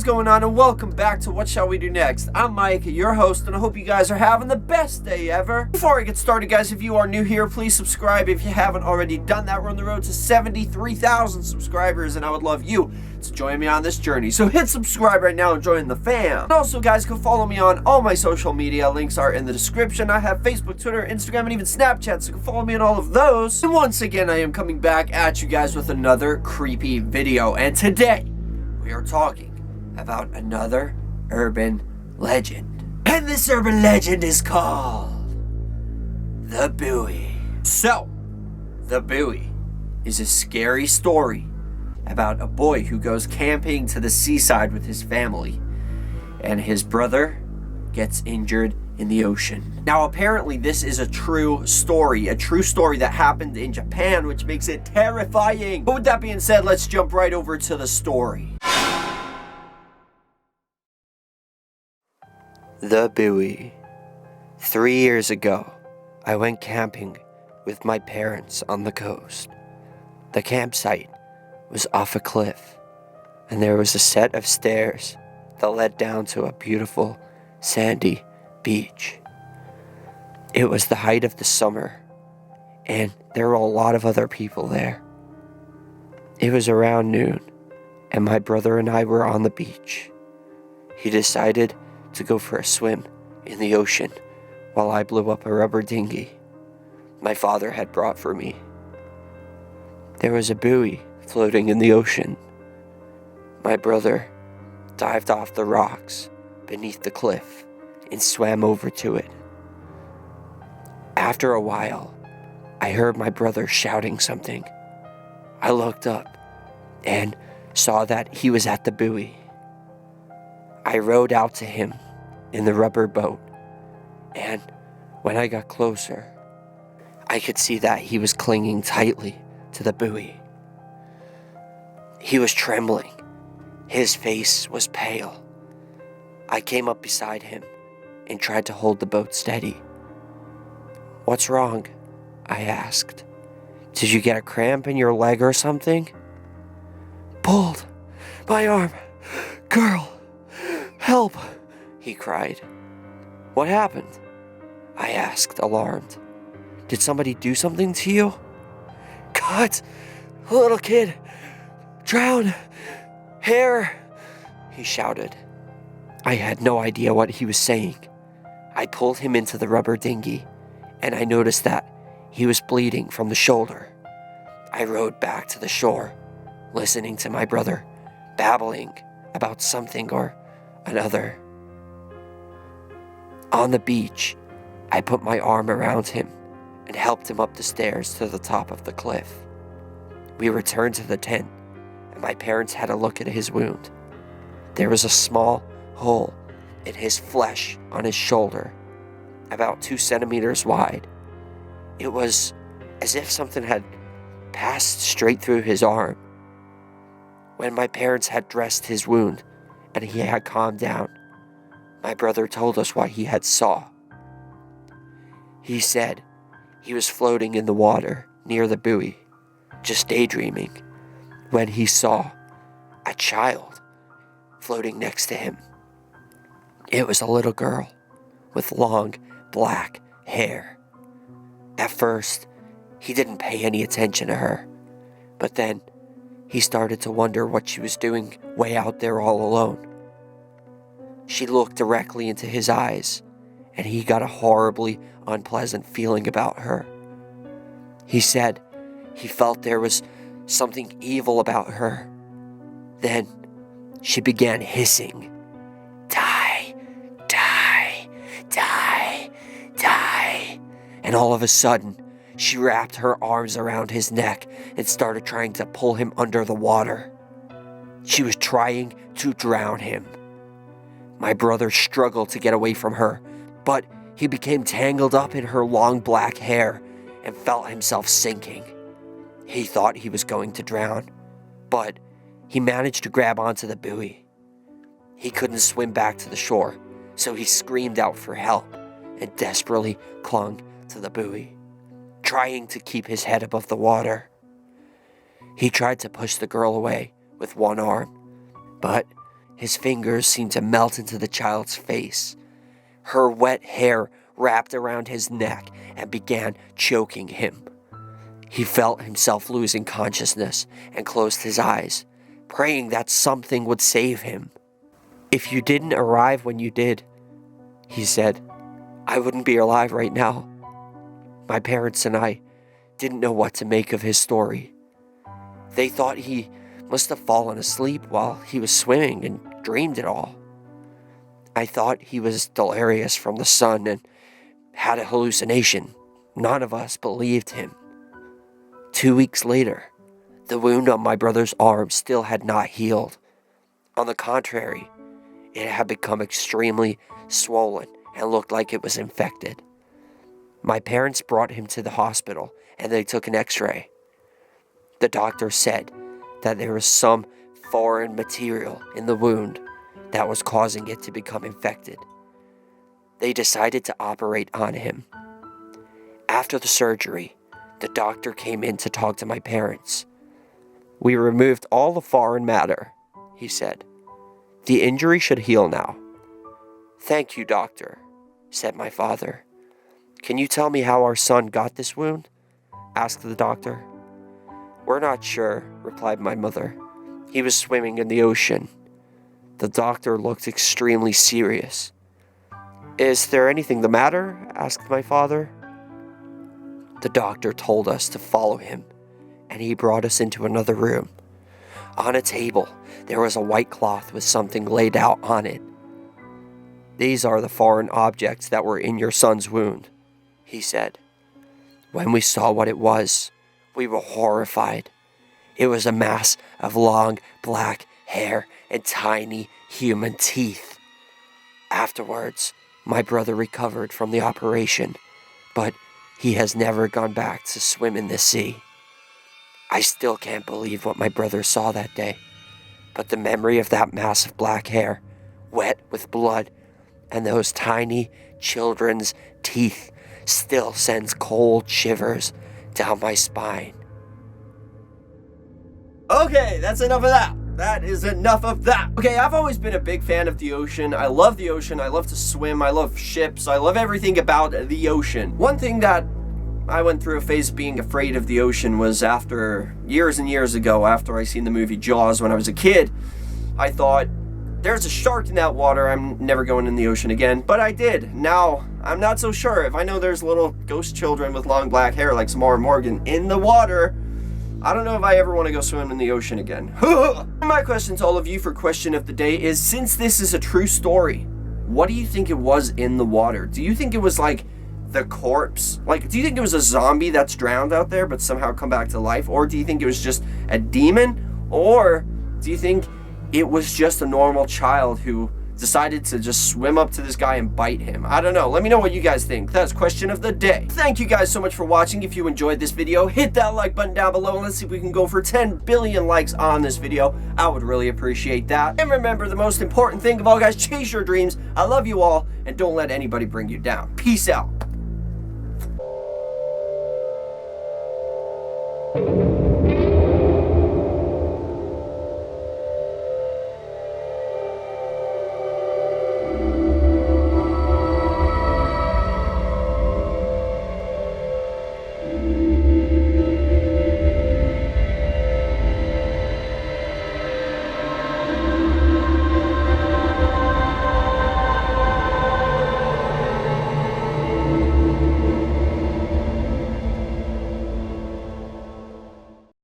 is going on, and welcome back to What Shall We Do Next? I'm Mike, your host, and I hope you guys are having the best day ever. Before I get started, guys, if you are new here, please subscribe if you haven't already done that. We're on the road to 73,000 subscribers, and I would love you to join me on this journey. So hit subscribe right now and join the fam. And also, guys, can follow me on all my social media. Links are in the description. I have Facebook, Twitter, Instagram, and even Snapchat, so you can follow me on all of those. And once again, I am coming back at you guys with another creepy video, and today we are talking about another urban legend. And this urban legend is called the Buoy. So, the Buoy is a scary story about a boy who goes camping to the seaside with his family, and his brother gets injured in the ocean. Now, apparently this is a true story that happened in Japan, which makes it terrifying. But with that being said, let's jump right over to the story. The Buoy. 3 years ago, I went camping with my parents on the coast. The campsite was off a cliff, and there was a set of stairs that led down to a beautiful, sandy beach. It was the height of the summer, and there were a lot of other people there. It was around noon, and my brother and I were on the beach. He decided to go for a swim in the ocean while I blew up a rubber dinghy my father had brought for me. There was a buoy floating in the ocean. My brother dived off the rocks beneath the cliff and swam over to it. After a while, I heard my brother shouting something. I looked up and saw that he was at the buoy. I rowed out to him in the rubber boat, and when I got closer, I could see that he was clinging tightly to the buoy. He was trembling. His face was pale. I came up beside him and tried to hold the boat steady. "What's wrong?" I asked. "Did you get a cramp in your leg or something?" "Pulled my arm. Girl, help," he cried. "What happened?" I asked, alarmed. "Did somebody do something to you?" "Cut, little kid, drown, hair," he shouted. I had no idea what he was saying. I pulled him into the rubber dinghy, and I noticed that he was bleeding from the shoulder. I rowed back to the shore, listening to my brother babbling about something or another. On the beach, I put my arm around him and helped him up the stairs to the top of the cliff. We returned to the tent, and my parents had a look at his wound. There was a small hole in his flesh on his shoulder, about 2 centimeters wide. It was as if something had passed straight through his arm. When my parents had dressed his wound and he had calmed down, my brother told us what he had saw. He said he was floating in the water near the buoy, just daydreaming, when he saw a child floating next to him. It was a little girl with long black hair. At first, he didn't pay any attention to her, but then he started to wonder what she was doing way out there all alone. She looked directly into his eyes, and he got a horribly unpleasant feeling about her. He said he felt there was something evil about her. Then she began hissing, "Die, die, die, die." And all of a sudden, she wrapped her arms around his neck and started trying to pull him under the water. She was trying to drown him. My brother struggled to get away from her, but he became tangled up in her long black hair and felt himself sinking. He thought he was going to drown, but he managed to grab onto the buoy. He couldn't swim back to the shore, so he screamed out for help and desperately clung to the buoy, trying to keep his head above the water. He tried to push the girl away with one arm, but His fingers seemed to melt into the child's face. Her wet hair wrapped around his neck and began choking him. He felt himself losing consciousness and closed his eyes, praying that something would save him. "If you didn't arrive when you did," he said, "I wouldn't be alive right now." My parents and I didn't know what to make of his story. They thought he must have fallen asleep while he was swimming and dreamed it all. I thought he was delirious from the sun and had a hallucination. None of us believed him. 2 weeks later, the wound on my brother's arm still had not healed. On the contrary, it had become extremely swollen and looked like it was infected. My parents brought him to the hospital and they took an x-ray. The doctor said that there was some foreign material in the wound that was causing it to become infected. They decided to operate on him. After the surgery, the doctor came in to talk to my parents. "We removed all the foreign matter," he said. "The injury should heal now." "Thank you, doctor," said my father. "Can you tell me how our son got this wound?" asked the doctor. "We're not sure," replied my mother. "He was swimming in the ocean." The doctor looked extremely serious. "Is there anything the matter?" asked my father. The doctor told us to follow him, and he brought us into another room. On a table, there was a white cloth with something laid out on it. "These are the foreign objects that were in your son's wound," he said. When we saw what it was, we were horrified. It was a mass of long black hair and tiny human teeth. Afterwards, my brother recovered from the operation, but he has never gone back to swim in the sea. I still can't believe what my brother saw that day, but the memory of that mass of black hair, wet with blood, and those tiny children's teeth still sends cold shivers down my spine. Okay, that's enough of that. That is enough of that. Okay, I've always been a big fan of the ocean. I love the ocean. I love to swim. I love ships. I love everything about the ocean. One thing that I went through a phase of being afraid of the ocean was after years and years ago, after I seen the movie Jaws when I was a kid. I thought, there's a shark in that water, I'm never going in the ocean again. But I did. Now, I'm not so sure. If I know there's little ghost children with long black hair like Samara Morgan in the water, I don't know if I ever want to go swim in the ocean again. My question to all of you for question of the day is, since this is a true story, what do you think it was in the water? Do you think it was like the corpse? Like, do you think it was a zombie that's drowned out there but somehow come back to life? Or do you think it was just a demon? Or do you think it was just a normal child who decided to just swim up to this guy and bite him? I don't know. Let me know what you guys think. That's question of the day. Thank you guys so much for watching. If you enjoyed this video, hit that like button down below and let's see if we can go for 10 billion likes on this video. I would really appreciate that. And remember, the most important thing of all, guys, chase your dreams. I love you all, and don't let anybody bring you down. Peace out.